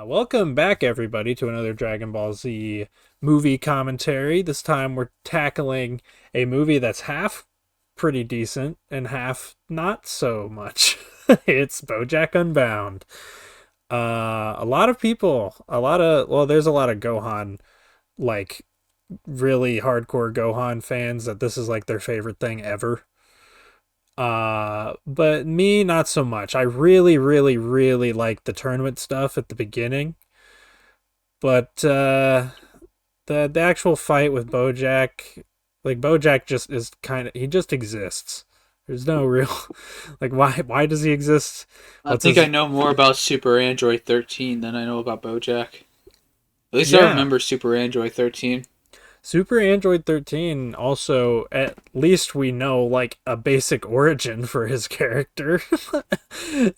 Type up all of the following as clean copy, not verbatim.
Welcome back, everybody, to another Dragon Ball Z movie commentary. This time we're tackling a movie that's half pretty decent and half not so much. It's Bojack Unbound. A lot of people, there's a lot of Gohan, like, really hardcore Gohan fans that this is like their favorite thing ever. But me, not so much. I really, really, really like the tournament stuff at the beginning. But the actual fight with Bojack, like Bojack just is he just exists. There's no real like why does he exist? I think I know more about Super Android 13 than I know about Bojack. At least I Yeah. remember Super Android 13. Super Android 13 also, at least we know like a basic origin for his character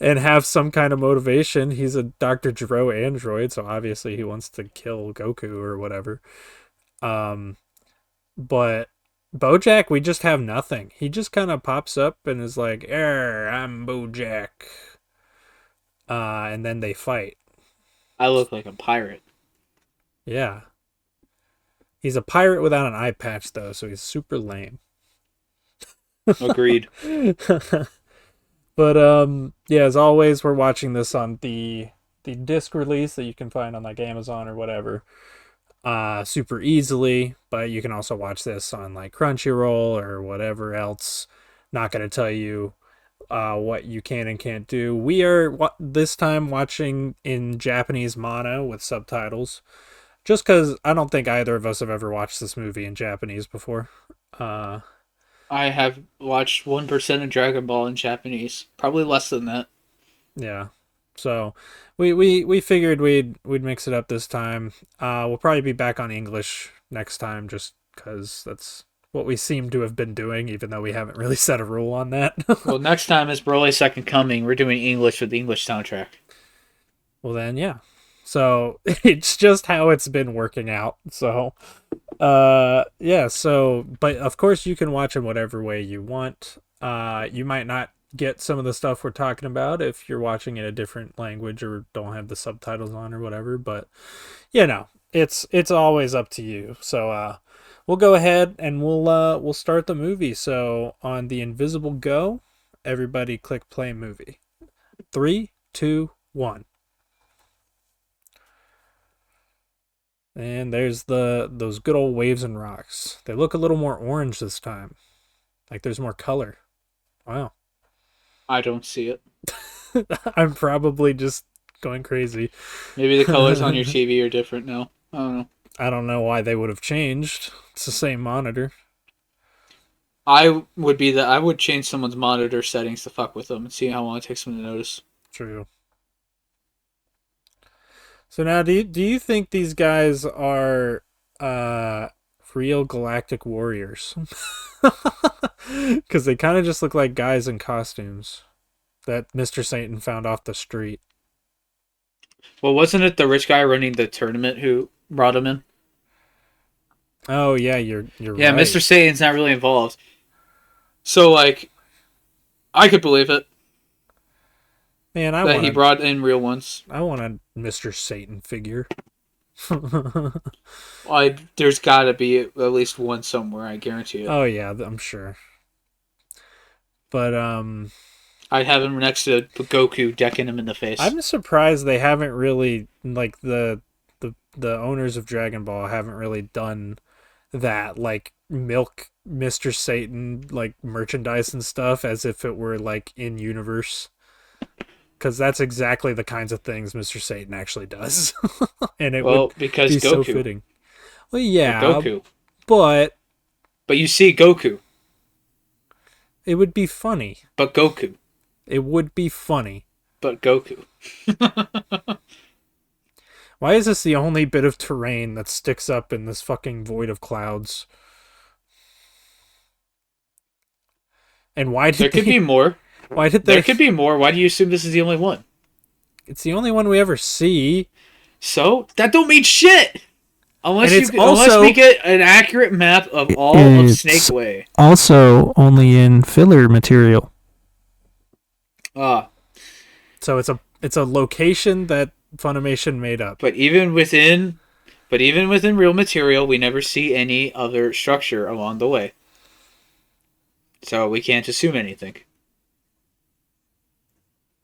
and have some kind of motivation. He's a Dr. Gero android, so obviously he wants to kill Goku or whatever. Um but Bojack, we just have nothing. He just kind of pops up and is like, I'm Bojack." And then they fight. I look like a pirate. Yeah. He's a pirate without an eye patch though, so he's super lame. Agreed. But yeah, as always, we're watching this on the disc release that you can find on like Amazon or whatever, super easily. But you can also watch this on like Crunchyroll or whatever else. Not gonna tell you what you can and can't do. We are this time watching in Japanese mono with subtitles, just because I don't think either of us have ever watched this movie in Japanese before. Uh, I have watched 1% of Dragon Ball in Japanese. Probably less than that. Yeah. So we figured we'd mix it up this time. We'll probably be back on English next time just cuz that's what we seem to have been doing, even though we haven't really set a rule on that. Well, next time is Broly's Second Coming. We're doing English with the English soundtrack. Well then, yeah. So it's just how it's been working out. So yeah, so but of course you can watch them whatever way you want. You might not get some of the stuff we're talking about if you're watching in a different language or don't have the subtitles on or whatever, but it's always up to you. So we'll go ahead and we'll start the movie. So on the invisible go, everybody click play movie. 3, 2, 1. And there's those good old waves and rocks. They look a little more orange this time. Like there's more color. Wow. I don't see it. I'm probably just going crazy. Maybe the colors on your TV are different now. I don't know. I don't know why they would have changed. It's the same monitor. I would change someone's monitor settings to fuck with them and see how long it takes them to notice. True. So now, do you think these guys are real galactic warriors? Because they kind of just look like guys in costumes that Mr. Satan found off the street. Well, wasn't it the rich guy running the tournament who brought him in? Oh yeah, you're Yeah, right. Mr. Satan's not really involved. So like, I could believe it Man, that he brought in real ones. I want a Mr. Satan figure. There's got to be at least one somewhere. I guarantee it. Oh yeah, I'm sure. But I'd have him next to Goku, decking him in the face. I'm surprised they haven't really like the owners of Dragon Ball haven't really done that, like milk Mr. Satan like merchandise and stuff as if it were like in universe. Because that's exactly the kinds of things Mr. Satan actually does, and it would because be Goku. so fitting. Well, yeah, Goku. But you see Goku. It would be funny. But Goku. It would be funny. But Goku. Why is this the only bit of terrain that sticks up in this fucking void of clouds? And why did there could be more? Why did there could be more? Why do you assume this is the only one? It's the only one we ever see. So that don't mean shit. Unless we get an accurate map of all of Snake Way. Also only in filler material. So it's a location that Funimation made up. But even within real material, we never see any other structure along the way. So we can't assume anything.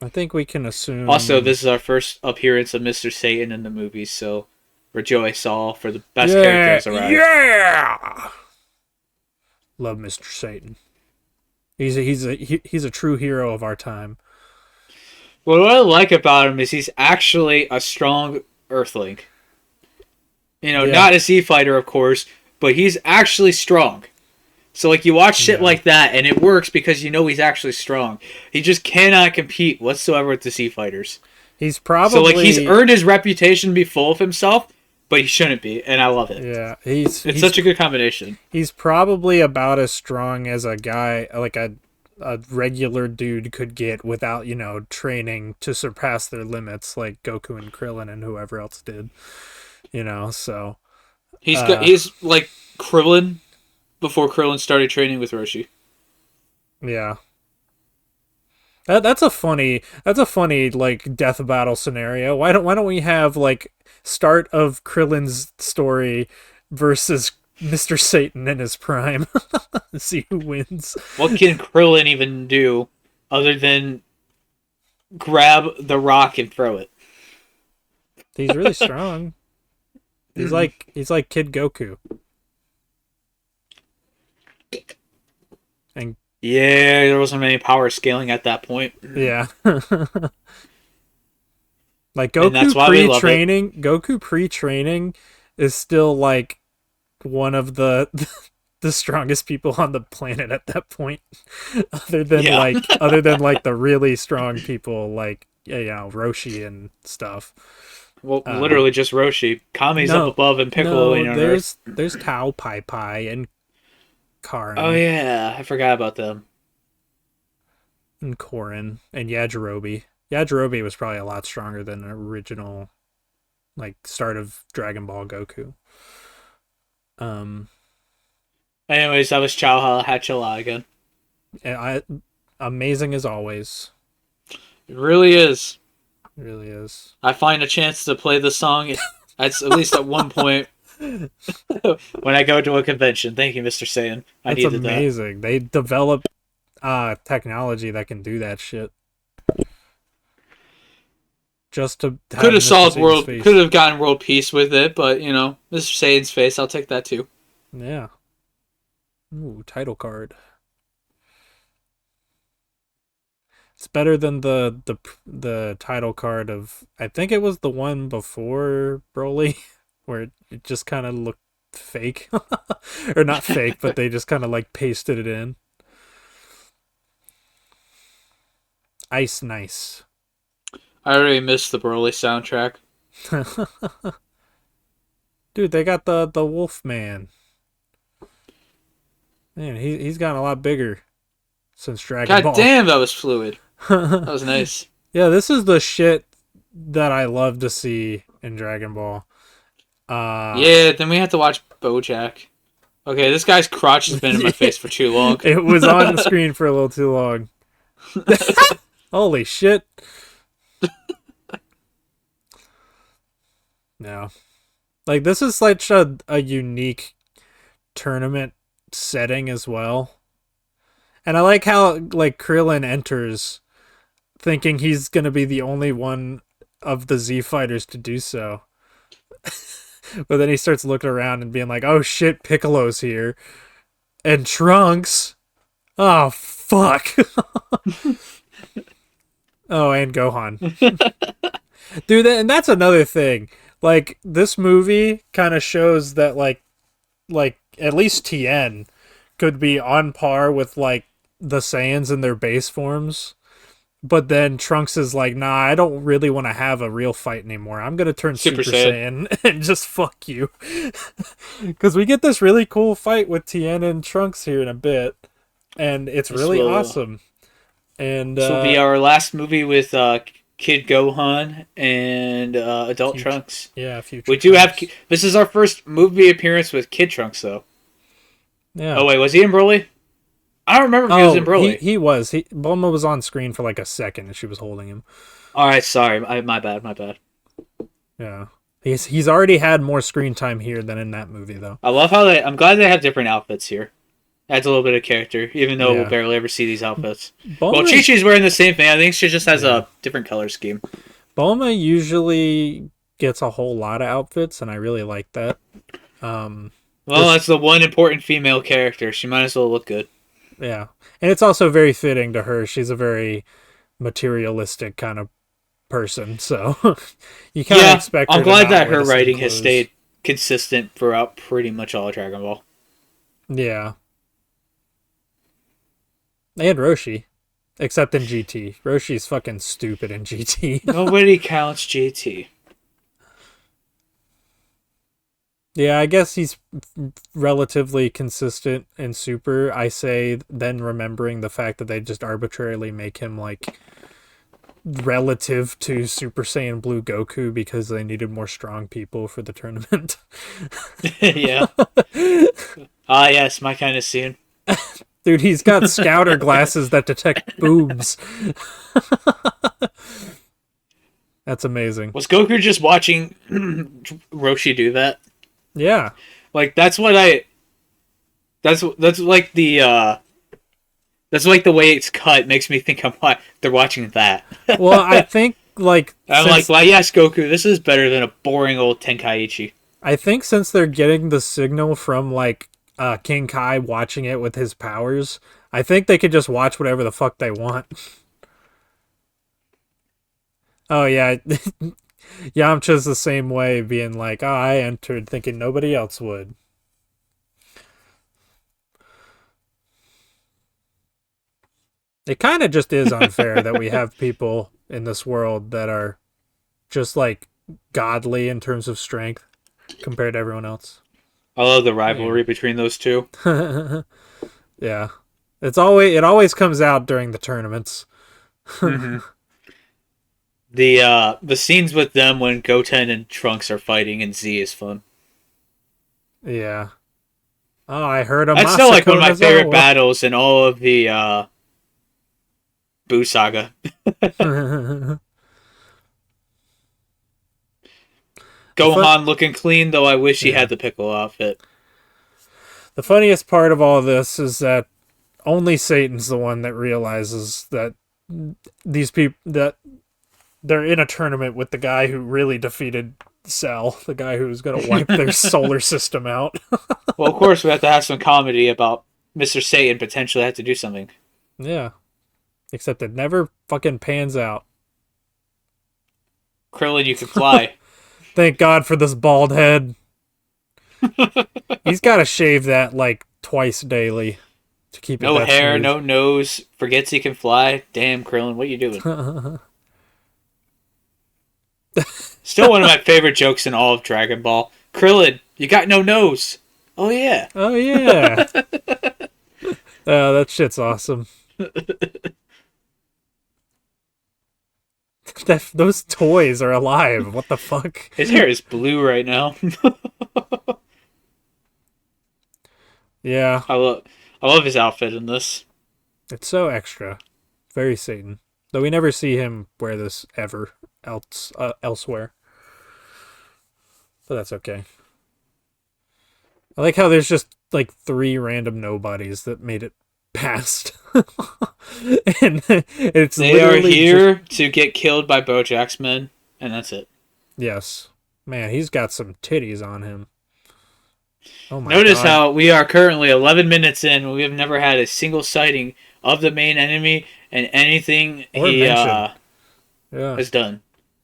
I think we can assume. Also, this is our first appearance of Mr. Satan in the movie, so rejoice all, for the best Yeah, characters arrived. Yeah! Love Mr. Satan. He's a true hero of our time. Well, what I like about him is he's actually a strong Earthling. You know, not a Z fighter, of course, but he's actually strong. So, like, you watch shit like that, and it works because you know he's actually strong. He just cannot compete whatsoever with the Z fighters. He's probably... So, like, he's earned his reputation to be full of himself, but he shouldn't be, and I love it. Yeah, it's such a good combination. He's probably about as strong as a guy, like a regular dude could get without, you know, training to surpass their limits, like Goku and Krillin and whoever else did. You know, so... He's like Krillin before Krillin started training with Roshi. Yeah. That's a funny like death battle scenario. Why don't we have like start of Krillin's story versus Mr. Satan in his prime? See who wins. What can Krillin even do other than grab the rock and throw it? He's really strong. He's like Kid Goku. And yeah, there wasn't any power scaling at that point. Yeah. Like Goku pre-training is still like one of the strongest people on the planet at that point. other than the really strong people like Roshi and stuff. Well, literally just Roshi. Kami's up above and Piccolo on Earth. There's Tao, Pai Pai, and Karin. Oh yeah, I forgot about them. And Korin and Yajirobe. Yajirobe was probably a lot stronger than the original, like, start of Dragon Ball Goku. Anyways, that was Chowha Hachala again. And amazing as always. It really is. It really is. I find a chance to play the song at least at one point when I go to a convention. Thank you, Mr. Saiyan. That's amazing. They develop technology that can do that shit. Just to could have gotten world peace with it, but you know, Mr. Saiyan's face, I'll take that too. Yeah. Ooh, title card. It's better than the title card of, I think it was the one before Broly, where it just kind of looked fake. Or not fake, but they just kind of like pasted it in. Ice Nice. I already missed the Broly soundtrack. Dude, they got the Wolf Man. Man, he's gotten a lot bigger since Dragon Ball. God damn, that was fluid. That was nice. Yeah, this is the shit that I love to see in Dragon Ball. Yeah, then we have to watch Bojack. Okay, this guy's crotch has been in my face for too long. It was on the screen for a little too long. Holy shit. No. Like, this is such a unique tournament setting as well. And I like how, like, Krillin enters thinking he's going to be the only one of the Z fighters to do so. But then he starts looking around and being like, oh shit, Piccolo's here. And Trunks. Oh, fuck. Oh, and Gohan. Dude, and that's another thing. Like, this movie kind of shows that, like at least Tien could be on par with, like, the Saiyans in their base forms. But then Trunks is like, nah, I don't really want to have a real fight anymore. I'm going to turn Super Saiyan and just fuck you. Because we get this really cool fight with Tien and Trunks here in a bit. And it's really awesome. And this will be our last movie with Kid Gohan and Adult Trunks. Yeah, future. We do have. This is our first movie appearance with Kid Trunks, though. Yeah. Oh wait, was he in Broly? I don't remember if he was in Broly. He was. Bulma was on screen for like a second, and she was holding him. All right, sorry, my bad. Yeah. He's already had more screen time here than in that movie though. I love how I'm glad they have different outfits here. Adds a little bit of character, even though we'll Yeah. barely ever see these outfits. Well, Chi Bulma Chi's wearing the same thing. I think she just has yeah. a different color scheme. Bulma usually gets a whole lot of outfits and I really like that. Um Well, this that's the one important female character. She might as well look good. yeah. And it's also very fitting to her. She's a very materialistic kind of person, so you kind of Yeah, expect I'm her to glad not that wear her the same writing has clothes. stayed consistent throughout pretty much all of Dragon Ball. Yeah. And Roshi, except in GT. Roshi's fucking stupid in GT. Nobody counts JT. Yeah, I guess he's relatively consistent in Super. I say then remembering the fact that they just arbitrarily make him like relative to Super Saiyan Blue Goku because they needed more strong people for the tournament. Yeah. Ah, yes, my kind of scene. Dude, he's got scouter glasses that detect boobs. That's amazing. Was Goku just watching Roshi do that? Yeah. Like that's what I. That's like the. That's like the way it's cut makes me think they're watching that. Well, I think like I'm like, well, yes, Goku, this is better than a boring old Tenkaichi. I think since they're getting the signal from like King Kai watching it with his powers, I think they could just watch whatever the fuck they want. Oh yeah, Yamcha's the same way, being like, "Oh, I entered thinking nobody else would." It kind of just is unfair that we have people in this world that are just like godly in terms of strength compared to everyone else. I love the rivalry between those two. Yeah. It always comes out during the tournaments. Mm-hmm. The scenes with them when Goten and Trunks are fighting in Z is fun. Yeah. Oh, I heard a That's still like one of my favorite Masako battles in all of the Buu saga. Nozawa. Gohan looking clean, though I wish he Yeah. had the Piccolo outfit. The funniest part of all this is that only Satan's the one that realizes that these people that they're in a tournament with the guy who really defeated Cell, the guy who's gonna wipe their solar system out. Well, of course, we have to have some comedy about Mr. Satan potentially have to do something. Yeah. Except it never fucking pans out. Krillin, you can fly. Thank God for this bald head. He's got to shave that like twice daily to keep it No that hair, smooth. no nose, forgets he can fly. Damn, Krillin, what you doing? Still one of my favorite jokes in all of Dragon Ball. Krillin, you got no nose. Oh, yeah. Oh yeah. That shit's awesome. Those toys are alive. What the fuck? His hair is blue right now. Yeah, I love his outfit in this. it's so extra. Very Satan. Though we never see him wear this ever elsewhere. But that's okay. I like how there's just like 3 random nobodies that made it past. And it's They are literally here to get killed by Bojack's men, and that's it. yes. Man, he's got some titties on him. Oh my Notice God. how we are currently 11 minutes in. We have never had a single sighting of the main enemy and anything Or he mention. Yeah. has done.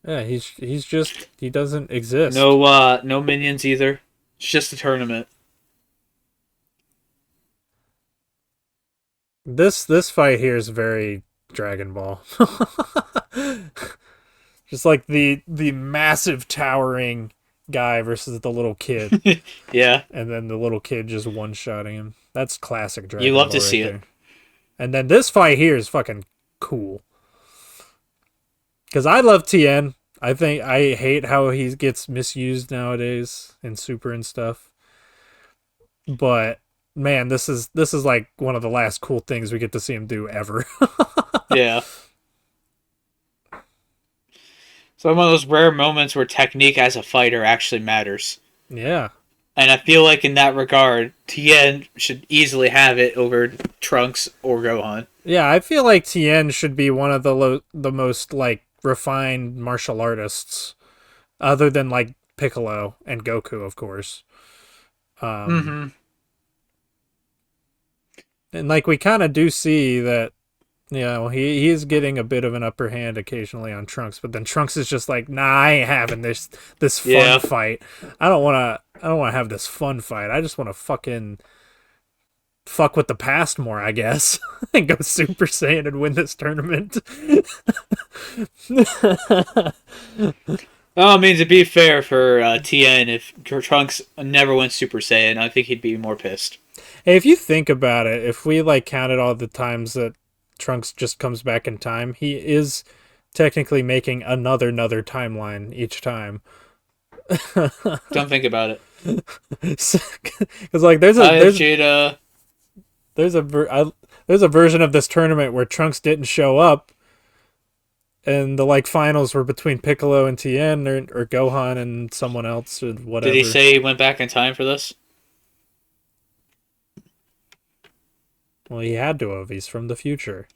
Yeah, he's just he doesn't exist. No minions either. It's just a tournament. This fight here is very Dragon Ball. Just like the massive towering guy versus the little kid, Yeah, and then the little kid just one-shotting him. That's classic Dragon you love Ball to right see there. it. And then this fight here is fucking cool. Cuz I love Tien. I hate how he gets misused nowadays in Super and stuff. But man, this is like one of the last cool things we get to see him do ever. Yeah. So one of those rare moments where technique as a fighter actually matters. Yeah. And I feel like in that regard, Tien should easily have it over Trunks or Gohan. Yeah, I feel like Tien should be one of the most like refined martial artists, other than like Piccolo and Goku, of course. Um, Mm-hmm. and like we kind of do see that, he is getting a bit of an upper hand occasionally on Trunks, but then Trunks is just like, nah, I ain't having this fun Yeah. fight. I don't wanna have this fun fight. I just wanna fucking fuck with the past more, I guess. And go Super Saiyan and win this tournament. Oh, I mean, to be fair for Tien, if Trunks never went Super Saiyan, I think he'd be more pissed. Hey, if you think about it, if we like counted all the times that Trunks just comes back in time, he is technically making another timeline each time. Don't think about it. Because like Vegeta. there's a version of this tournament where Trunks didn't show up, and the like finals were between Piccolo and Tien, or Gohan and someone else, or whatever. Did he say he went back in time for this? Well, he had to have. He's from the future.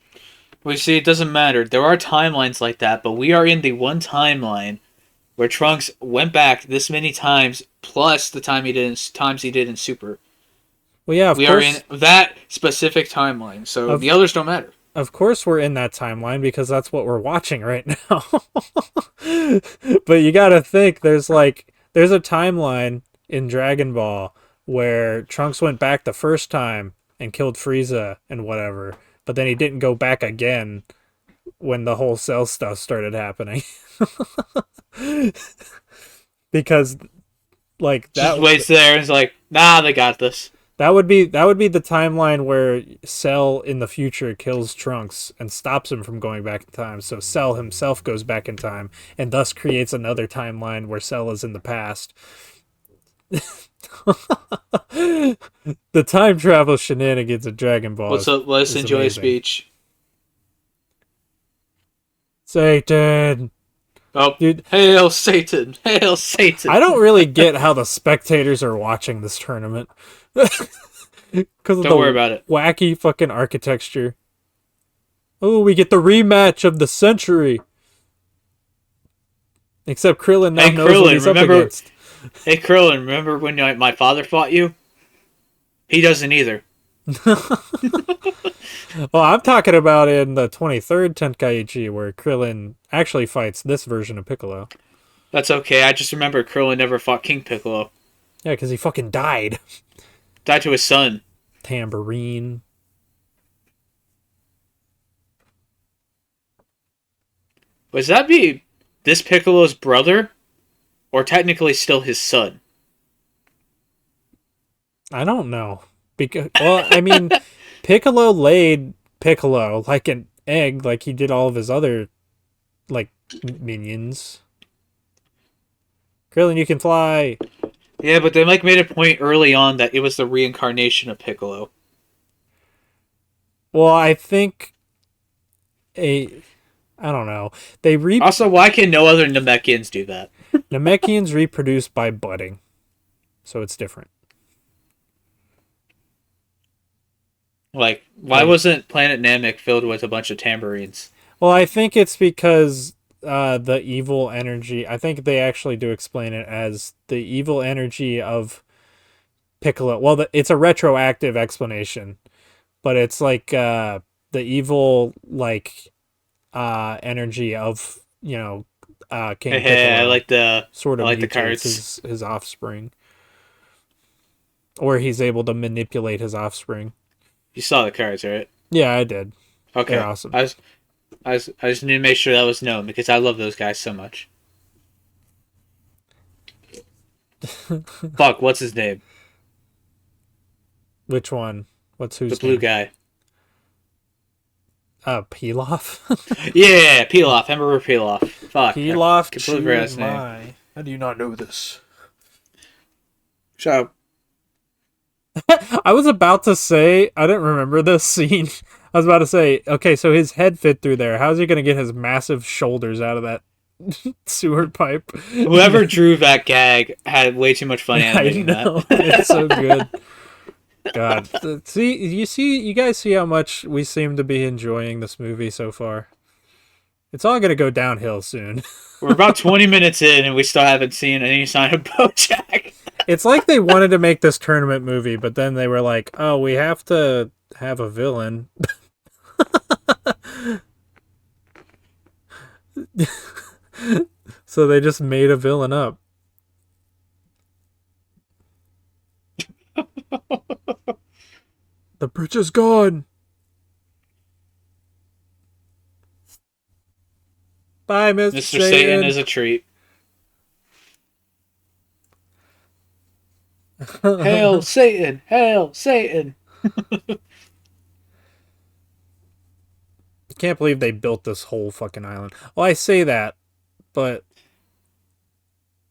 We see, it doesn't matter. There are timelines like that, but we are in the one timeline where Trunks went back this many times, plus the times he did in Super. Well, yeah, We are in that specific timeline, so the others don't matter. Of course we're in that timeline because that's what we're watching right now. But you gotta think, there's a timeline in Dragon Ball where Trunks went back the first time and killed Frieza and whatever, but then he didn't go back again when the whole Cell stuff started happening. Because like that Just waits there and is like, nah, they got this. That would be the timeline where Cell in the future kills Trunks and stops him from going back in time. So Cell himself goes back in time and thus creates another timeline where Cell is in the past. The time travel shenanigans of Dragon Ball. Let's enjoy a speech. Satan. Oh, dude! Hail Satan! Hail Satan! I don't really get how the spectators are watching this tournament. Because of Don't worry about it. Wacky fucking architecture. Oh, we get the rematch of the century. Except Krillin now knows what he's up against. Hey Krillin, remember when my father fought you? He doesn't either. Well, I'm talking about in the 23rd Tenkaichi where Krillin actually fights this version of Piccolo. That's okay. I just remember Krillin never fought King Piccolo. Yeah, because he fucking died. Died to his son. Tambourine. Was that be this Piccolo's brother? Or technically still his son? I don't know. Well, I mean, Piccolo laid Piccolo like an egg, like he did all of his other, like, minions. Krillin, you can fly. Yeah, but they made a point early on that it was the reincarnation of Piccolo. Well, I think I don't know. Also, why can no other Namekians do that? Namekians reproduce by budding, so it's different. Like, why wasn't Planet Namek filled with a bunch of tambourines? Well, I think it's because the evil energy. I think they actually do explain it as the evil energy of Piccolo. Well, it's a retroactive explanation, but it's like the evil energy of King Piccolo. I like the sort of I like the cards. his offspring, or he's able to manipulate his offspring. You saw the cards, right? Yeah, I did. Okay, they're awesome. I just need to make sure that was known because I love those guys so much. Fuck, what's his name? Which one? What's who's the blue guy? Pilaf. Yeah, Pilaf. Emperor Pilaf. Fuck. Pilaf. Completely forgot his name. How do you not know this? Shut up. I was about to say, I didn't remember this scene. I was about to say, okay, so his head fit through there. How's he going to get his massive shoulders out of that sewer pipe. Whoever drew that gag had way too much fun I animating know. that. It's so good. God. You guys see how much we seem to be enjoying this movie so far? It's all going to go downhill soon. We're about 20 minutes in and we still haven't seen any sign of Bojack. It's like they wanted to make this tournament movie, but then they were like, oh, we have to have a villain. So they just made a villain up. The bridge is gone. Bye, Mr. Satan is a treat. Hail Satan! Hail Satan! I can't believe they built this whole fucking island. Well, I say that, but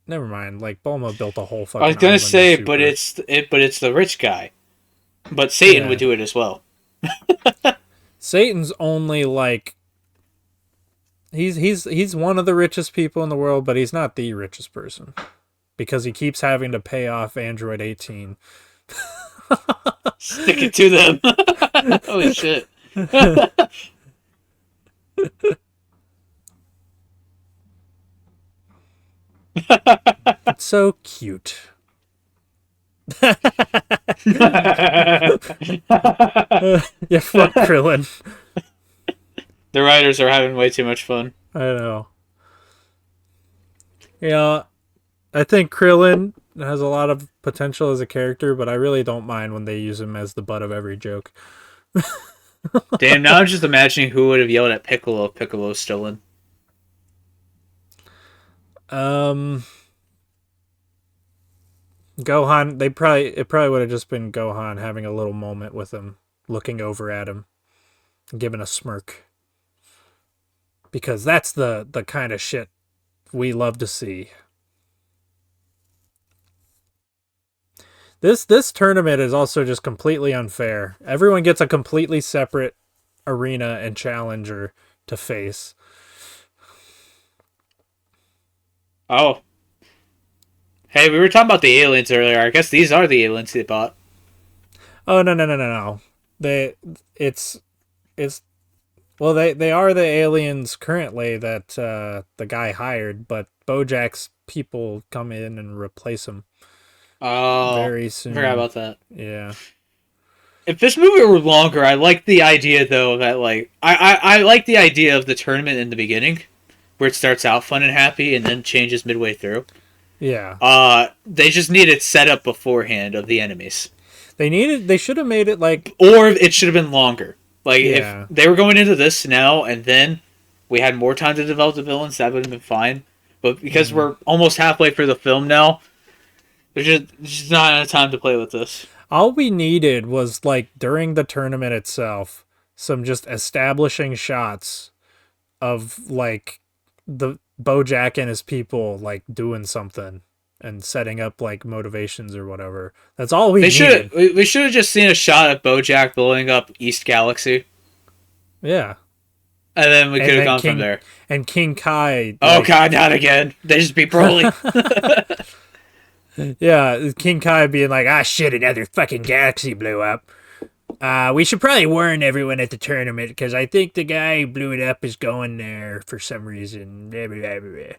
never mind. Like Bulma built a whole fucking. I was gonna island say, super. but it's the rich guy. But Satan would do it as well. Satan's only like he's one of the richest people in the world, but he's not the richest person because he keeps having to pay off Android 18. Stick it to them. Holy shit. It's so cute. Yeah, fuck Krillin. The writers are having way too much fun. I know. Yeah, I think Krillin has a lot of potential as a character, but I really don't mind when they use him as the butt of every joke. Damn, now I'm just imagining who would have yelled at Piccolo if Piccolo was still in. Gohan, it probably would have just been Gohan having a little moment with him, looking over at him, giving a smirk. Because that's the kind of shit we love to see. This tournament is also just completely unfair. Everyone gets a completely separate arena and challenger to face. Oh. Hey, we were talking about the aliens earlier. I guess these are the aliens they bought. Oh, no. They are the aliens currently that the guy hired, but Bojack's people come in and replace him. Oh, very soon. I forgot about that. Yeah. If this movie were longer, I like the idea though that like I like the idea of the tournament in the beginning, where it starts out fun and happy and then changes midway through. Yeah. They just needed setup beforehand of the enemies. They should have made it like, or it should have been longer. Like yeah. if they were going into this now and then we had more time to develop the villains, that would have been fine. But because we're almost halfway through the film now, there's just not enough time to play with this. All we needed was like during the tournament itself, some just establishing shots of like the Bojack and his people like doing something and setting up like motivations or whatever. That's all we needed. We should have just seen a shot of Bojack blowing up East Galaxy. Yeah. And then we could have gone from there. And King Kai. Oh god, not again. They just be Broly. Yeah, King Kai being like, ah shit, another fucking galaxy blew up. We should probably warn everyone at the tournament because I think the guy who blew it up is going there for some reason. Blah, blah, blah, blah.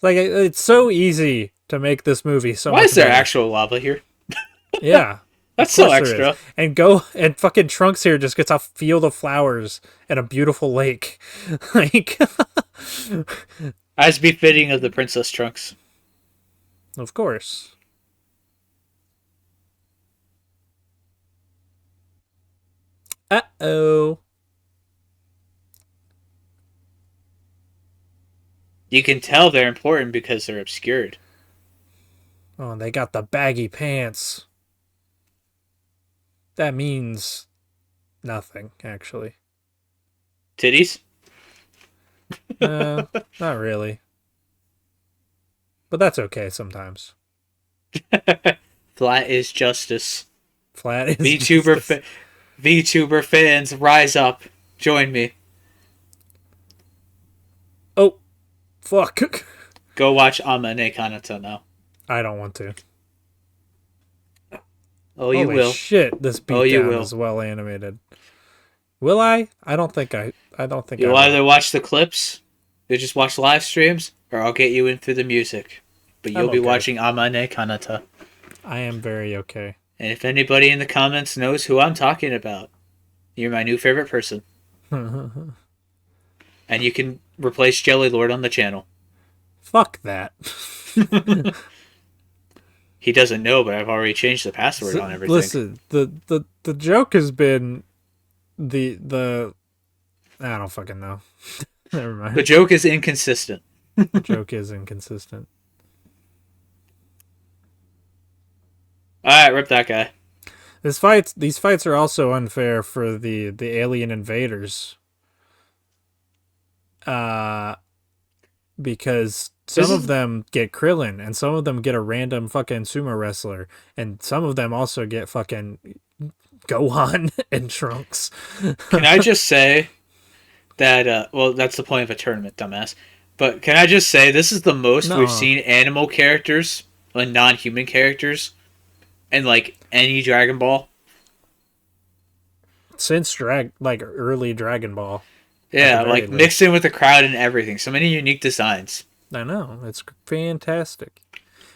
Like, it's so easy to make this movie so Why much is there better. actual lava here? Yeah. That's so extra. And fucking Trunks here just gets a field of flowers and a beautiful lake. Like, as befitting of the Princess Trunks. Of course. Uh-oh. You can tell they're important because they're obscured. Oh, they got the baggy pants. That means nothing, actually. Titties? Not really. But that's okay sometimes. Flat is justice. Flat is VTuber VTuber fans, rise up. Join me. Oh. Fuck. Go watch Amane Kanata now. I don't want to. Oh, you Holy will. shit, this Oh, you beatdown will. is well animated. Will I? I don't think I don't think I You'll will. either watch the clips, or just watch live streams, or I'll get you in through the music. But I'm you'll be okay. watching Amane Kanata. I am very okay. And if anybody in the comments knows who I'm talking about, you're my new favorite person. And you can replace Jelly Lord on the channel. Fuck that. He doesn't know, but I've already changed the password on everything. Listen, the joke has been the I don't fucking know. Never mind. The joke is inconsistent. The joke is inconsistent. Alright, rip that guy. These fights are also unfair for the alien invaders. Because some of them get Krillin, and some of them get a random fucking sumo wrestler, and some of them also get fucking Gohan and Trunks. Can I just say that, well, that's the point of a tournament, dumbass. But can I just say, this is the most we've seen animal characters, like non-human characters, in, like, any Dragon Ball. Since early Dragon Ball. Yeah, like, mixed in with the crowd and everything. So many unique designs. I know. It's fantastic.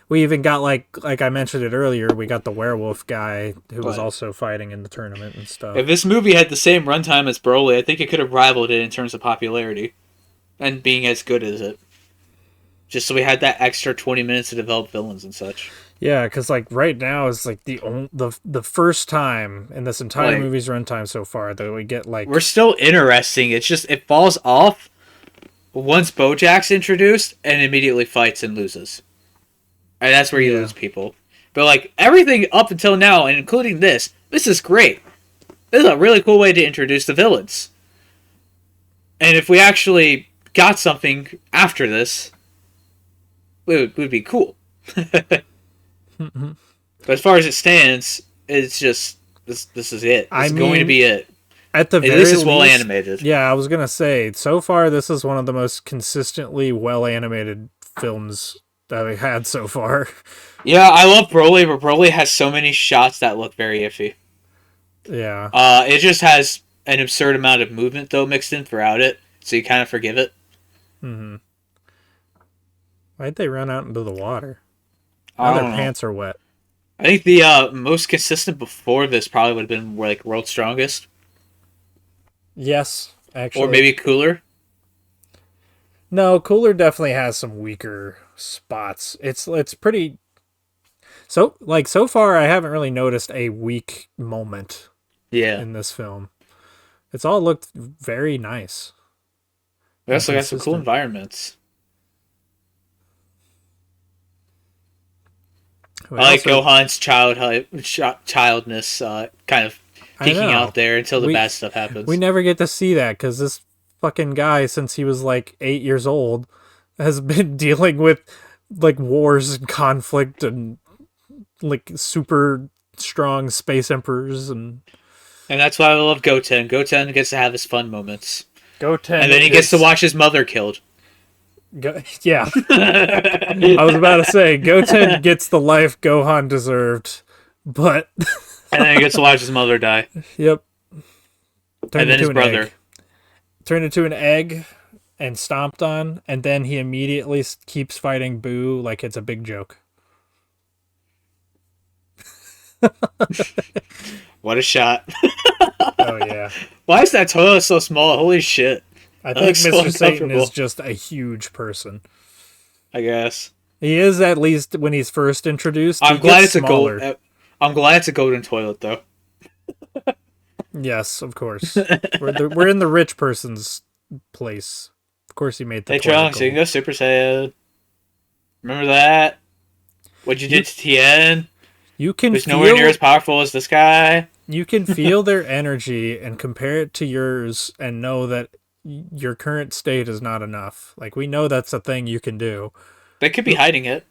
We even got, like I mentioned it earlier, we got the werewolf guy who was also fighting in the tournament and stuff. If this movie had the same runtime as Broly, I think it could have rivaled it in terms of popularity. And being as good as it. Just so we had that extra 20 minutes to develop villains and such. Yeah, because like right now is like the first time in this entire movie's runtime so far that we get like we're still interesting. It's just it falls off once Bojack's introduced and immediately fights and loses, and that's where you lose people. But like everything up until now, and including this is great. This is a really cool way to introduce the villains. And if we actually got something after this, it would be cool. But as far as it stands, it's just this is it. It's going to be it. At the very least it's well animated. Yeah, I was gonna say, so far this is one of the most consistently well animated films that we had so far. Yeah, I love Broly, but Broly has so many shots that look very iffy. Yeah. It just has an absurd amount of movement though mixed in throughout it, so you kind of forgive it. Mm-hmm. Why'd they run out into the water? Now their pants are wet. I think the most consistent before this probably would have been like World's Strongest. Yes, actually. Or maybe Cooler. No, Cooler definitely has some weaker spots. It's pretty. So far, I haven't really noticed a weak moment. Yeah. In this film, it's all looked very nice. We also got some cool environments. I like Gohan's childness kind of peeking out there until the bad stuff happens. We never get to see that because this fucking guy, since he was like 8 years old, has been dealing with like wars and conflict and like super strong space emperors and that's why I love Goten. Goten gets to have his fun moments. Goten, and then he gets to watch his mother killed. Yeah. I was about to say, Goten gets the life Gohan deserved, but... and then he gets to watch his mother die. Yep. And then his brother. Turned into an egg and stomped on, and then he immediately keeps fighting Boo like it's a big joke. What a shot. Oh, yeah. Why is that toilet so small? Holy shit. I think Mr. Satan is just a huge person. I guess. He is, at least when he's first introduced. I'm glad it's smaller. I'm glad it's a golden toilet, though. Yes, of course. We're in the rich person's place. Of course he made the toilet. Hey, Trunks, you can go Super Saiyan. Remember that? What you did to Tien? Who's nowhere near as powerful as this guy? You can feel their energy and compare it to yours and know that your current state is not enough. Like, we know that's a thing you can do. They could be hiding it.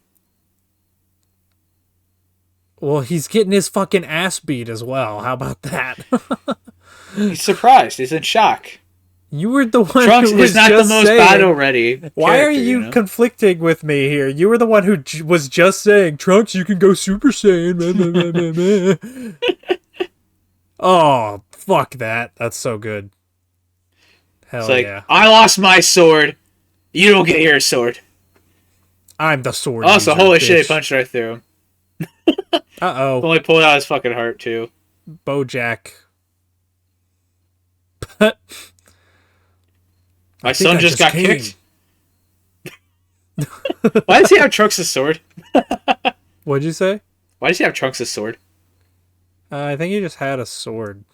Well, he's getting his fucking ass beat as well. How about that? He's surprised. He's in shock. You were the one Trunks who is was not the just most saying. battle ready. Why are character, you conflicting with me here? You were the one who was just saying, Trunks, you can go Super Saiyan. Oh, fuck that. That's so good. It's Hell like, yeah. I lost my sword. You don't get your sword. I'm the sword Also, user, holy bitch. shit, he punched right through him. Uh-oh. Only pulled out his fucking heart, too. Bojack. My son just got came. kicked. Why does he have Trunks' sword? What'd you say? Why does he have Trunks' sword? I think he just had a sword.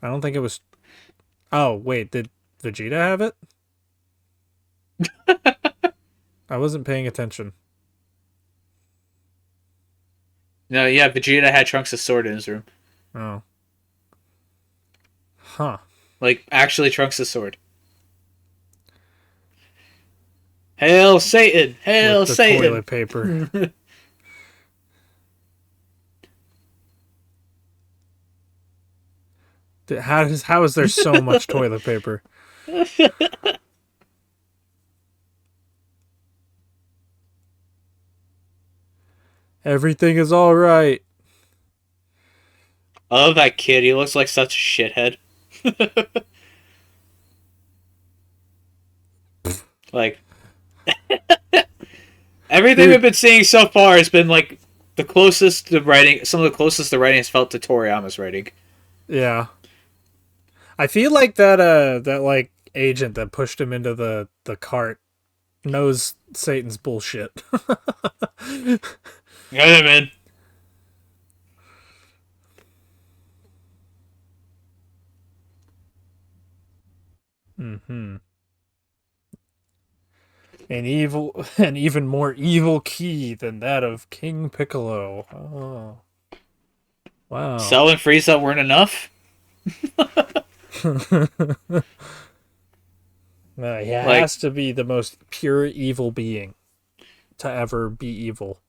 I don't think it was... Oh, wait, did Vegeta have it? I wasn't paying attention. No, yeah, Vegeta had Trunks' sword in his room. Oh. Huh. Like, actually Trunks' sword. Hail Satan! Hail With the Satan! toilet paper. How is there so much toilet paper? Everything is all right. I love that kid. He looks like such a shithead. Like, everything we've been seeing so far has been like the closest to writing. Some of the closest the writing has felt to Toriyama's writing. Yeah. I feel like that like agent that pushed him into the cart knows Satan's bullshit. Yeah, man. Mm-hmm. An even more evil key than that of King Piccolo. Oh. Wow. Cell and Frieza weren't enough. He has to be the most pure evil being to ever be evil.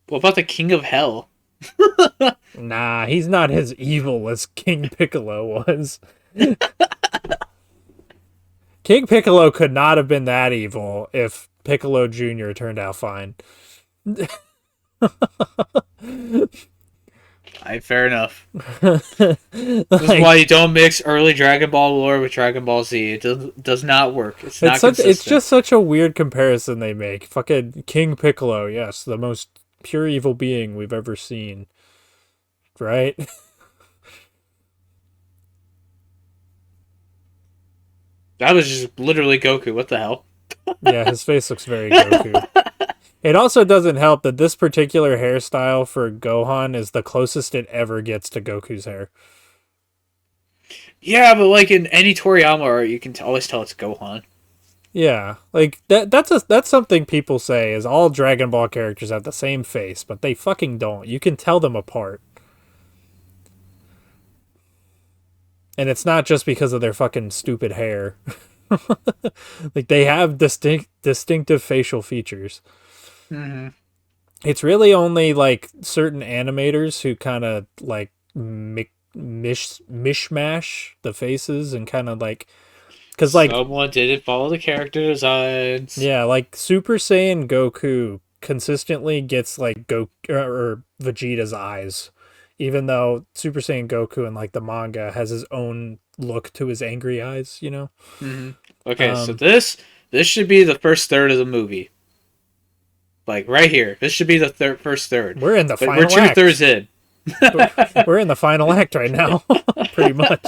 What about the King of Hell? Nah, he's not as evil as King Piccolo was. King Piccolo could not have been that evil if Piccolo Jr. turned out fine. Fair enough. This is why you don't mix early Dragon Ball lore with Dragon Ball Z. It does not work. It's not consistent. It's just such a weird comparison they make. Fucking King Piccolo, yes, the most pure evil being we've ever seen. Right? That was just literally Goku. What the hell? Yeah, his face looks very Goku. It also doesn't help that this particular hairstyle for Gohan is the closest it ever gets to Goku's hair. Yeah, but like in any Toriyama art, you can always tell it's Gohan. Yeah, like that's something people say is all Dragon Ball characters have the same face, but they fucking don't. You can tell them apart. And it's not just because of their fucking stupid hair. Like they have distinctive facial features. Mm-hmm. It's really only like certain animators who kind of like mishmash the faces and kind of like, because like someone didn't follow the character designs. Yeah, like Super Saiyan Goku consistently gets like or Vegeta's eyes, even though Super Saiyan Goku in like the manga has his own look to his angry eyes. You know. Mm-hmm. Okay, so this should be the first third of the movie. Like right here, this should be the first third. We're in the final We're act. 2/3 in. We're in the final act right now, pretty much.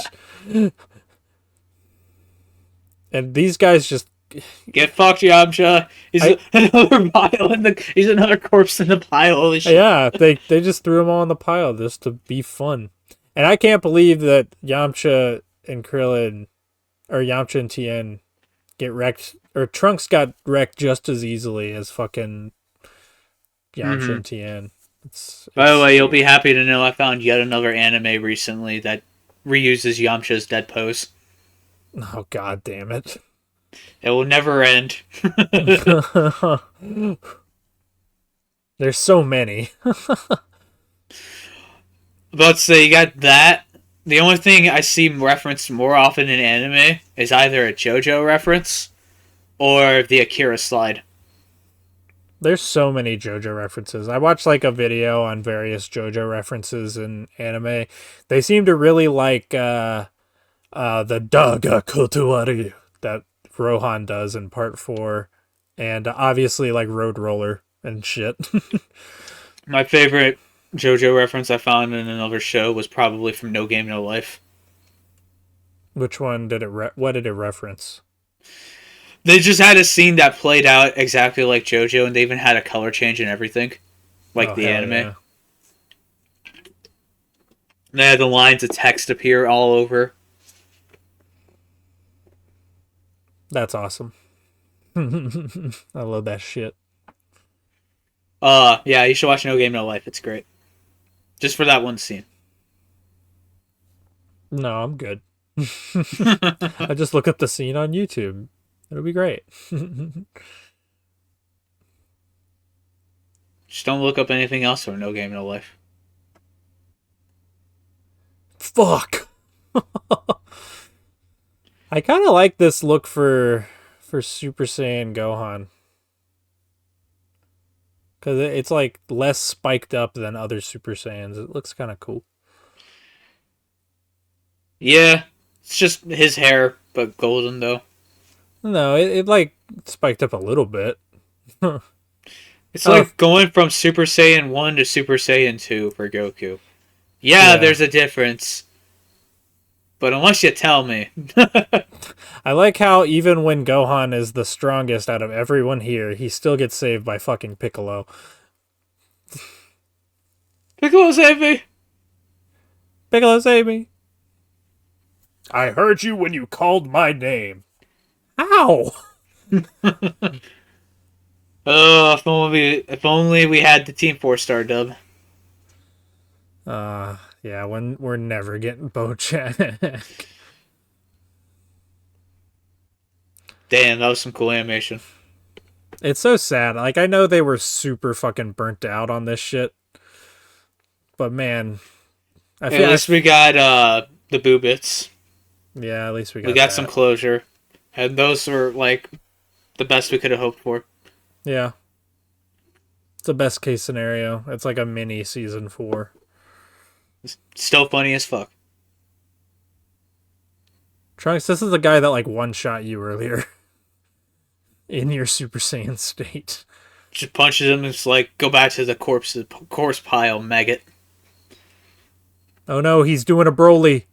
And these guys just get fucked, Yamcha. He's another pile he's another corpse in the pile. Holy shit. Yeah, they just threw them all in the pile just to be fun. And I can't believe that Yamcha and Krillin, or Yamcha and Tien, get wrecked, or Trunks got wrecked just as easily as fucking Yamcha and Tien. By the way, you'll be happy to know I found yet another anime recently that reuses Yamcha's dead pose. Oh, god damn it. It will never end. There's so many. About to say, you got that, The only thing I see referenced more often in anime is either a JoJo reference or the Akira slide. There's so many JoJo references. I watched like a video on various JoJo references in anime. They seem to really like the Daga Kotowaru that Rohan does in part 4, and obviously like Road Roller and shit. My favorite JoJo reference I found in another show was probably from No Game No Life. Which one did it? What did it reference? They just had a scene that played out exactly like JoJo, and they even had a color change and everything, like Oh the hell anime. yeah, They had the lines of text appear all over. that's awesome. I love that shit. Yeah, you should watch No Game No Life. It's great, just for that one scene. No, I'm good. I just look up the scene on YouTube. It'll be great. Just don't look up anything else for No Game No Life. Fuck. I kind of like this look for Super Saiyan Gohan because it's like less spiked up than other Super Saiyans. It looks kind of cool. Yeah, it's just his hair, but golden though. No, it like spiked up a little bit. It's Oh like going from Super Saiyan 1 to Super Saiyan 2 for Goku. Yeah, yeah, there's a difference. But unless you tell me. I like how even when Gohan is the strongest out of everyone here, he still gets saved by fucking Piccolo. Piccolo save me! Piccolo, save me! I heard you when you called my name. How? Oh, if only we had the Team 4 star dub. Yeah, when we're never getting Bojack. Damn, that was some cool animation. It's so sad. Like, I know they were super fucking burnt out on this shit, but man, I At feel least we got the boo bits. yeah, at least we We got got that. some closure. And those were like the best we could have hoped for. Yeah, it's the best case scenario. It's like a mini season 4. It's still funny as fuck. Trunks, this is the guy that like one shot you earlier in your Super Saiyan state. Just punches him and it's like, go back to the corpse pile, maggot. Oh no, he's doing a Broly.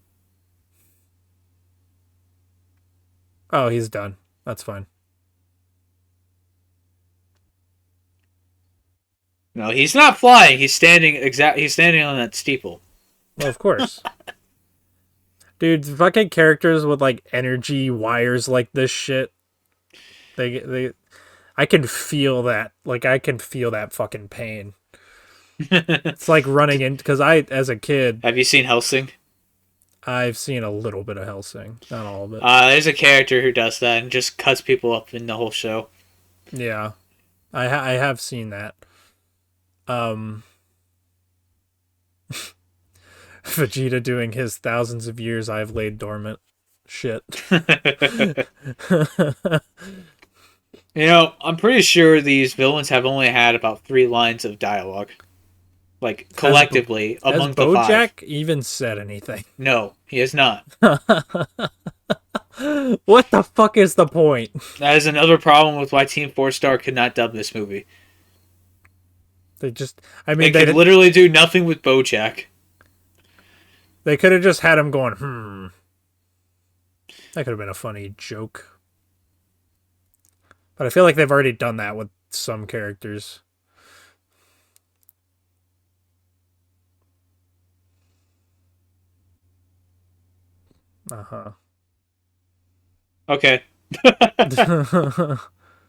Oh, he's done. That's fine. No, he's not flying. He's standing He's standing on that steeple. Well, of course. Dude, fucking characters with like energy wires like this shit. They I can feel that. Like I can feel that fucking pain. It's like running in because I as a kid, Have you seen Helsing? I've seen a little bit of Hellsing, not all of it. There's a character who does that and just cuts people up in the whole show. Yeah. I have seen that. Vegeta doing his thousands of years I've laid dormant shit. You know, I'm pretty sure these villains have only had about 3 lines of dialogue. Like, collectively, Has among the 5. Bojack even said anything? No, he is not. What the fuck is the point? That is another problem with why Team 4 Star could not dub this movie. They just, I mean, They could literally do nothing with Bojack. they could have just had him going, That could have been a funny joke. But I feel like they've already done that with some characters. Uh-huh. Okay.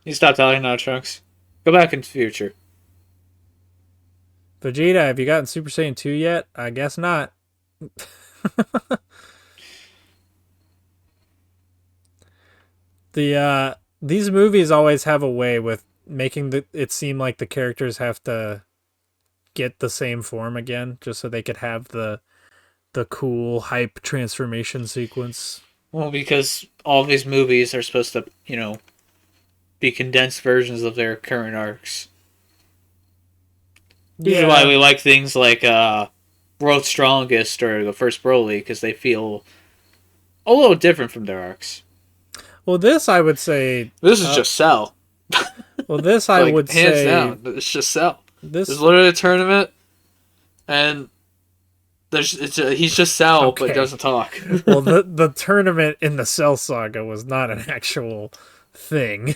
You stop talking now, Trunks. Go back into the future. Vegeta, have you gotten Super Saiyan 2 yet? I guess not. These movies always have a way with making it seem like the characters have to get the same form again just so they could have the cool hype transformation sequence. Well, because all these movies are supposed to, be condensed versions of their current arcs. Which is why Yeah. we like things like World's Strongest or the first Broly, because they feel a little different from their arcs. Well, this I would say. This is just Cell. Well, this I Like, would hands say. down, it's just Cell. There's This literally a tournament, and he's just Cell, but okay. doesn't talk. Well, the tournament in the Cell Saga was not an actual thing.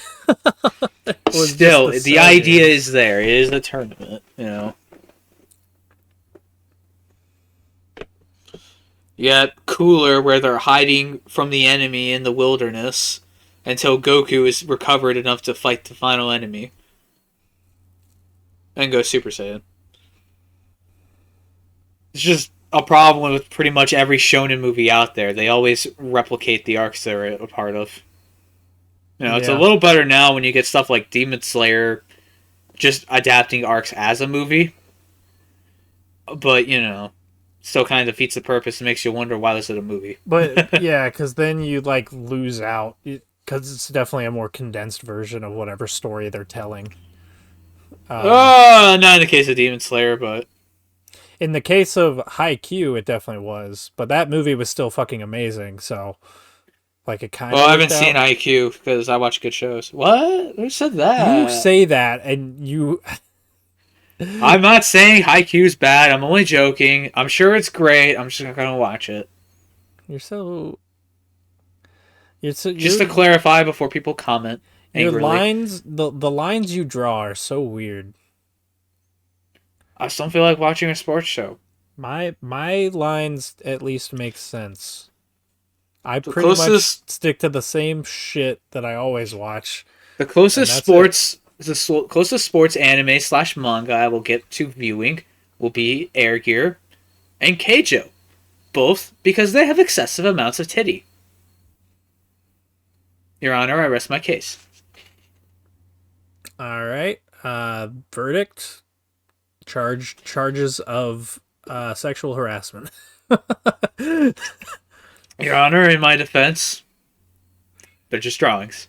It was just Still, the the Cell idea games. is there. It is a tournament. Yet Cooler, where they're hiding from the enemy in the wilderness until Goku is recovered enough to fight the final enemy and go Super Saiyan. It's just a problem with pretty much every shonen movie out there. They always replicate the arcs they're a part of. It's a Yeah. little better now when you get stuff like Demon Slayer just adapting arcs as a movie. But, still kind of defeats the purpose and makes you wonder why this is a movie. But yeah, because then you like lose out because it's definitely a more condensed version of whatever story they're telling. Not in the case of Demon Slayer, but In the case of Haikyuu, it definitely was, but that movie was still fucking amazing. So like it kind well, of I worked haven't seen out. IQ because I watch good shows. What? Who said You that? say that, and you I'm not saying Haikyuu's bad. I'm only joking. I'm sure it's great. I'm just not gonna watch it. you're so you're so Just to clarify before people comment your angrily. lines the lines you draw are so weird. I just don't feel like watching a sports show. My lines at least make sense. I The pretty much closest, stick to the same shit that I always watch, the and closest that's it. sports, closest sports anime slash manga I will get to viewing will be Air Gear and Keijo, both because they have excessive amounts of titty. Your Honor, I rest my case. All right. Verdict. Charges of sexual harassment. Your Honor, in my defense, they're just drawings.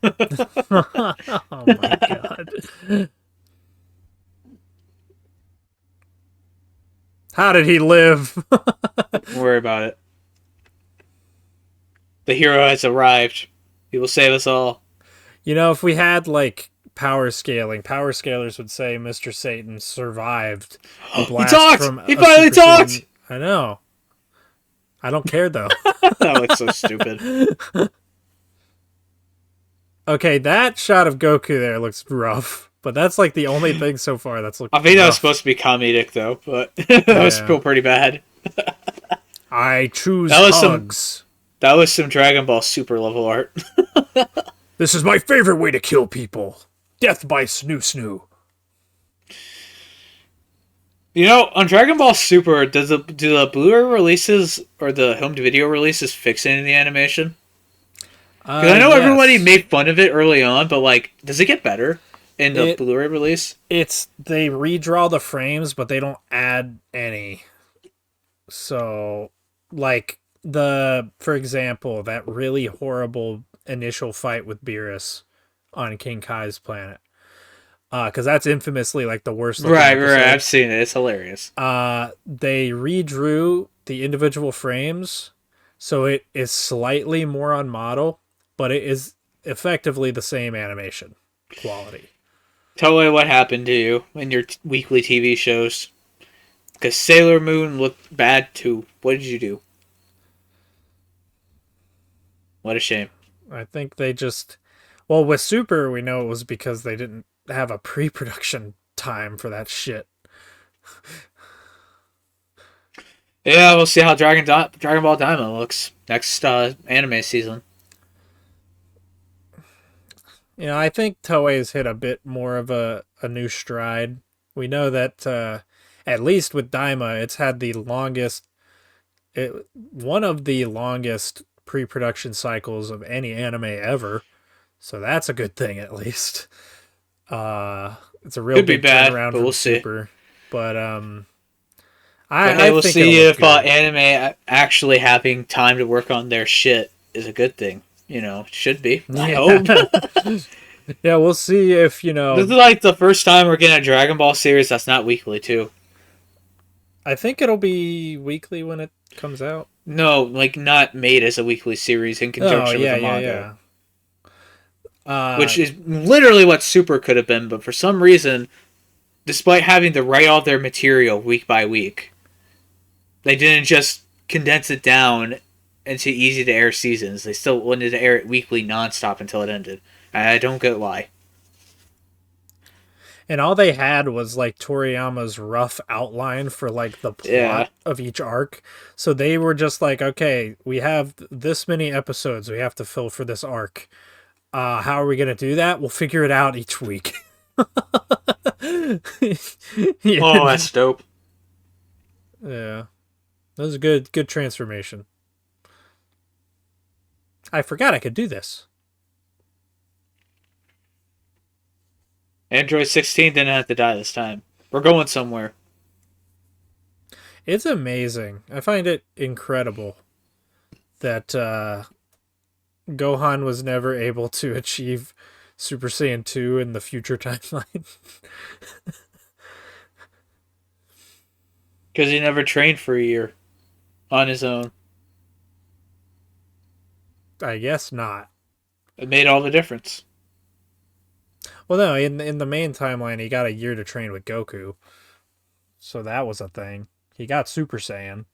Oh my god. How did he live? Don't worry about it. The hero has arrived. He will save us all. If we had like power scaling, power scalers would say Mr. Satan survived a He blast talked! from He a finally Super talked! Saiyan. I know. I don't care though. That looks so stupid. Okay, that shot of Goku there looks rough, but that's like the only thing so far that's looked I think that was rough. supposed to be comedic, though, but that was Yeah. still pretty bad. I choose That was some hugs. that was some Dragon Ball Super level art. This is my favorite way to kill people. Death by snoo snoo. On Dragon Ball Super, do the Blu-ray releases or the home video releases fix any of the animation? Because I know everybody Yes. made fun of it early on, but does it get better in the It Blu-ray release? it's they redraw the frames, but they don't add any. So, like for example, that really horrible initial fight with Beerus on King Kai's planet. Because that's infamously like the worst looking Right, episode. right. I've seen it. It's hilarious. They redrew the individual frames, so it is slightly more on model, but it is effectively the same animation quality. Tell me what happened to you in your weekly TV shows. Because Sailor Moon looked bad too. What did you do? What a shame. I think they just, well, with Super, we know it was because they didn't have a pre-production time for that shit. Yeah, we'll see how Dragon Ball Diamond looks next anime season. I think Toei's hit a bit more of a new stride. We know that at least with Daima, it's had one of the longest pre-production cycles of any anime ever. So that's a good thing at least. It's a real Could be big bad, turnaround but from we'll see. Super. But But hey, I we'll think it'll see look if good. anime actually having time to work on their shit is a good thing. Should be. I Yeah. hope. Yeah, we'll see if, This is like the first time we're getting a Dragon Ball series that's not weekly, too. I think it'll be weekly when it comes out. No, like not made as a weekly series in Oh, conjunction with yeah, the yeah, manga. yeah. Uh Which is literally what Super could have been, but for some reason, despite having to write all their material week by week, they didn't just condense it down into easy to air seasons. They still wanted to air it weekly nonstop until it ended. And I don't get why. and all they had was like Toriyama's rough outline for like the Yeah. plot of each arc. So they were just like, okay, we have this many episodes we have to fill for this arc. How are we gonna do that? We'll figure it out each week. Oh, Yeah, that's dope. yeah, that was a good transformation. I forgot I could do this. Android 16 didn't have to die this time. We're going somewhere. It's amazing. I find it incredible that Gohan was never able to achieve Super Saiyan 2 in the future timeline. Because he never trained for a year on his own. I guess not. It made all the difference. Well, no, in the main timeline, he got a year to train with Goku, so that was a thing. He got Super Saiyan.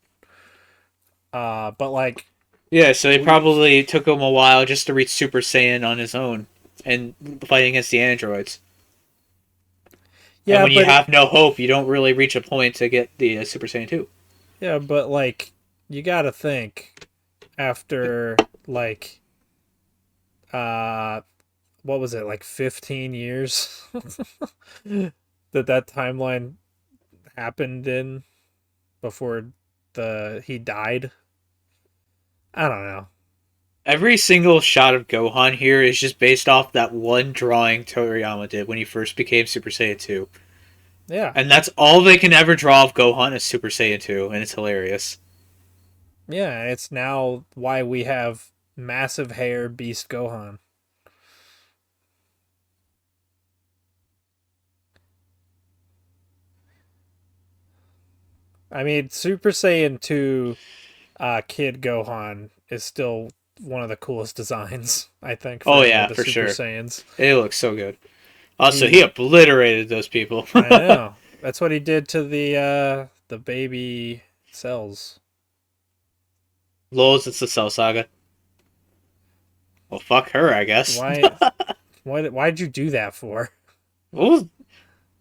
But like Yeah, so he we, probably took him a while just to reach Super Saiyan on his own and fighting against the androids. And yeah, when you but have no hope, you don't really reach a point to get the Super Saiyan 2. yeah, but like you got to think after like uh what was it, like 15 years that timeline happened in before the he died. I don't know. Every single shot of Gohan here is just based off that one drawing Toriyama did when he first became Super Saiyan 2. Yeah. And that's all they can ever draw of Gohan is Super Saiyan 2, and it's hilarious. Yeah, it's now why we have massive hair beast Gohan. I mean, Super Saiyan 2 Kid Gohan is still one of the coolest designs, I think, for Oh any of yeah, the for Super sure. Saiyans. It looks so good. Also, he He obliterated those people. I know. That's what he did to the baby cells. Lols, it's the Cell Saga. Well, fuck her, I guess. Why why'd you do that for? Well,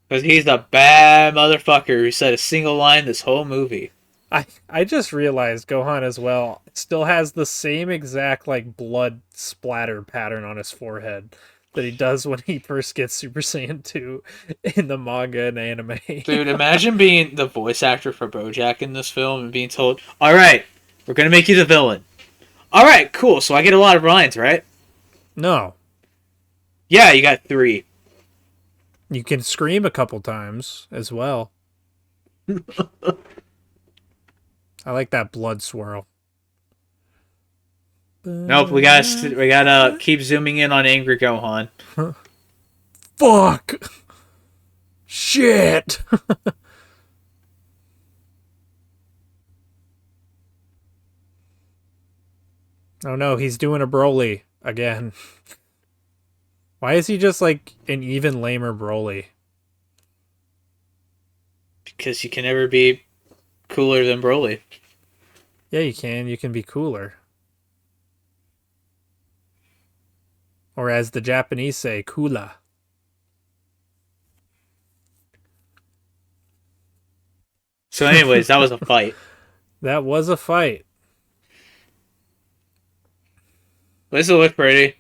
because he's a bad motherfucker who said a single line this whole movie. I just realized Gohan as well still has the same exact like blood splatter pattern on his forehead that he does when he first gets Super Saiyan 2 in the manga and anime. Dude, imagine being the voice actor for Bojack in this film and being told, alright, we're gonna make you the villain. Alright, cool, so I get a lot of lines, right? No, Yeah, you got 3. you can scream a couple times as well. I like that blood swirl. Nope, we gotta keep zooming in on angry Gohan. Fuck! Shit! Oh no, he's doing a Broly again. Why is he just like an even lamer Broly? Because you can never be cooler than Broly. Yeah, you can. You can be cooler. Or as the Japanese say, cooler. So anyways, that was a fight. That was a fight. This will look pretty.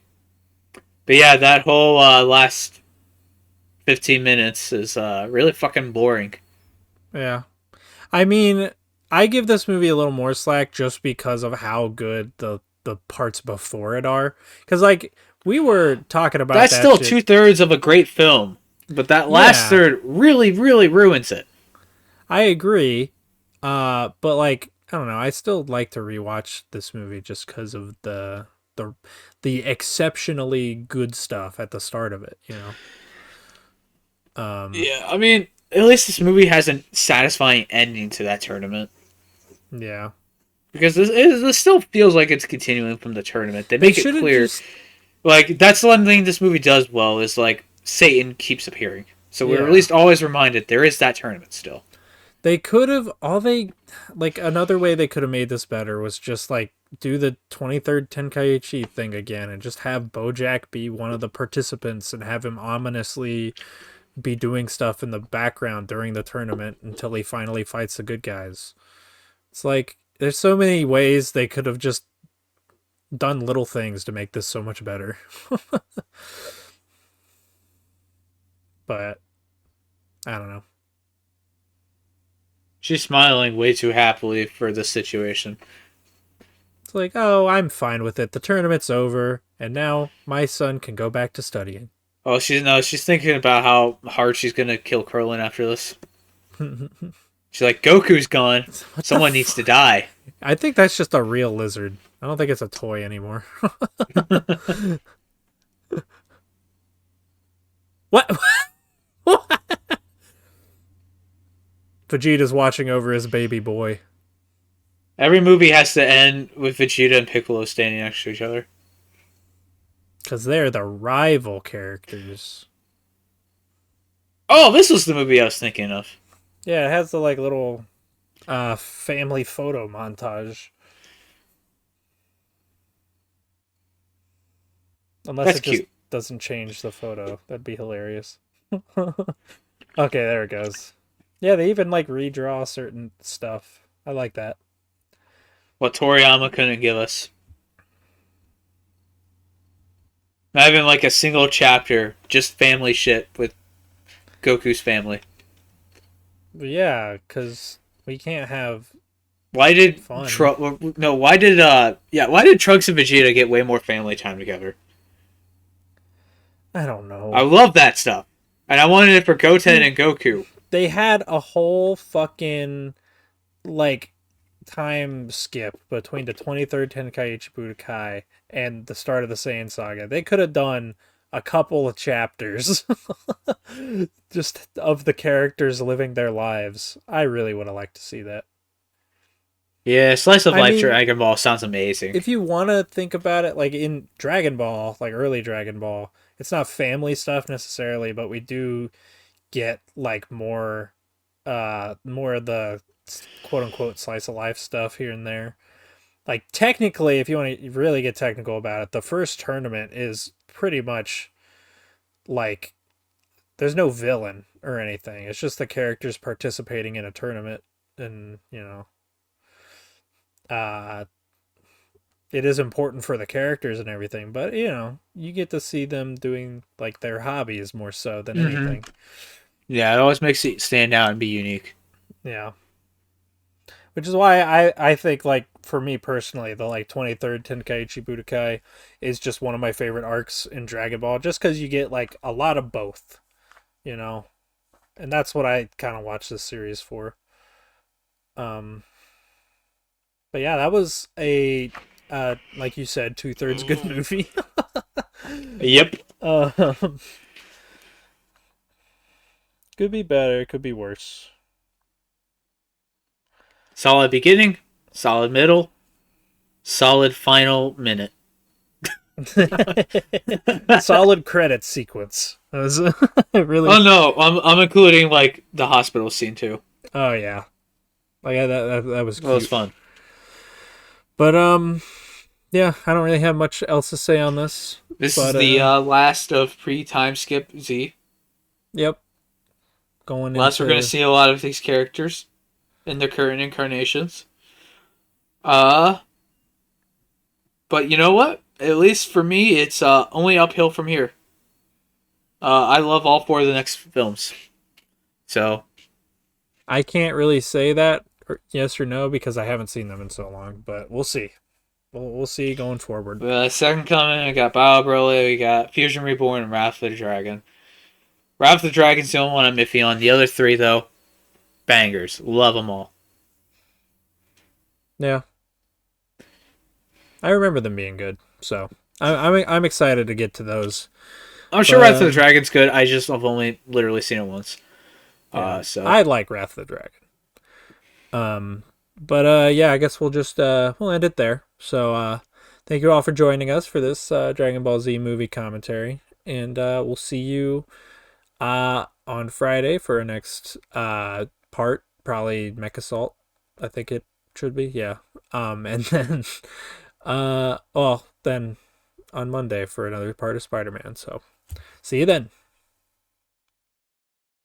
But yeah, that whole last 15 minutes is really fucking boring. Yeah. I mean, I give this movie a little more slack just because of how good the parts before it are. Because, like, we were talking about That's that still shit. 2/3 of a great film. But that last Yeah, third really, really ruins it. I agree. But like I don't know, I still like to rewatch this movie just because of the the exceptionally good stuff at the start of it. You know. Um. Yeah, I mean, at least this movie has a satisfying ending to that tournament. Yeah. Because this still feels like it's continuing from the tournament. They They make it should have clear, just like that's the one thing this movie does well is like Satan keeps appearing, so we're at yeah. least always reminded there is that tournament still. They could have all they like another way they could have made this better was just like do the 23rd Tenkaichi thing again and just have Bojack be one of the participants and have him ominously be doing stuff in the background during the tournament until he finally fights the good guys. It's like there's so many ways they could have just done little things to make this so much better. But I don't know. She's smiling way too happily for this situation. It's like, oh, I'm fine with it. The tournament's over, and now my son can go back to studying. Oh, she's thinking about how hard she's gonna kill Krillin after this. What She's like, Goku's gone. the Someone needs to fuck? die. I think that's just a real lizard. I don't think it's a toy anymore. What? What? Vegeta's watching over his baby boy. Every movie has to end with Vegeta and Piccolo standing next to each other. Because they're the rival characters. Oh, this was the movie I was thinking of. Yeah, it has the like little family photo montage. Unless That's it just cute. doesn't change the photo. That'd be hilarious. Okay, there it goes. Yeah, they even like redraw certain stuff. I like that. What Toriyama couldn't give us. Not even like a single chapter, just family shit with Goku's family. But yeah, because we can't have Why did fun. no? Why did Why did Trunks and Vegeta get way more family time together? I don't I know. love that stuff, and I wanted it for Goten Dude, and Goku. they had a whole fucking like time skip between the 23rd Tenkaichi Budokai and the start of the Saiyan saga. They could have done a couple of chapters just of the characters living their lives. I really would have liked to see that. Yeah, slice of I life mean, Dragon Ball sounds amazing. if you want to think about it like in Dragon Ball, like early Dragon Ball, it's not family stuff necessarily, but we do get like more of the quote unquote slice of life stuff here and there. Like technically, if you want to really get technical about it, the first tournament is pretty much like there's no villain or anything. It's just the characters participating in a tournament, and uh, it is important for the characters and everything. But you get to see them doing like their hobbies more so than Hmm. anything. Yeah, it always makes it stand out and be unique. Yeah, which is why I think like for me personally, the like 23rd Tenkaichi Budokai is just one of my favorite arcs in Dragon Ball, just because you get like a lot of both, you know, and that's what I kind of watch this series for. Um, but yeah, that was a like you said, 2/3 good movie. Yep. um, could be better, could be worse. Solid beginning, solid middle, solid final minute. Solid credit sequence. That was really. Oh no, I'm including like the hospital scene too. Oh yeah, like that was That was cute. fun. But yeah, I don't really have much else to say on this. This is But the last of pre-time skip Z. yep, going Last we're gonna into see a lot of these characters in their current incarnations. Uh, but you know what? At least for me, it's only uphill from here. I love all four of the next films. So I can't really say that yes or no because I haven't seen them in so long. But we'll see. We'll see going forward. Second Coming, we got Bio Broly, we got Fusion Reborn, and Wrath of the Dragon. Wrath of the Dragon's the only one I'm iffy on. The other three, though, bangers. Love them all. Yeah, I remember them being good. So I'm excited to get to those. I'm sure But Wrath of the Dragon's good. I've only literally seen it once. yeah, So I like Wrath of the Dragon. Um, but yeah, I guess we'll end it there. So thank you all for joining us for this Dragon Ball Z movie commentary, and we'll see you on Friday for our next part, probably Mech Assault. I think it should be, yeah. And then well, then on Monday for another part of Spider-Man. So see you then.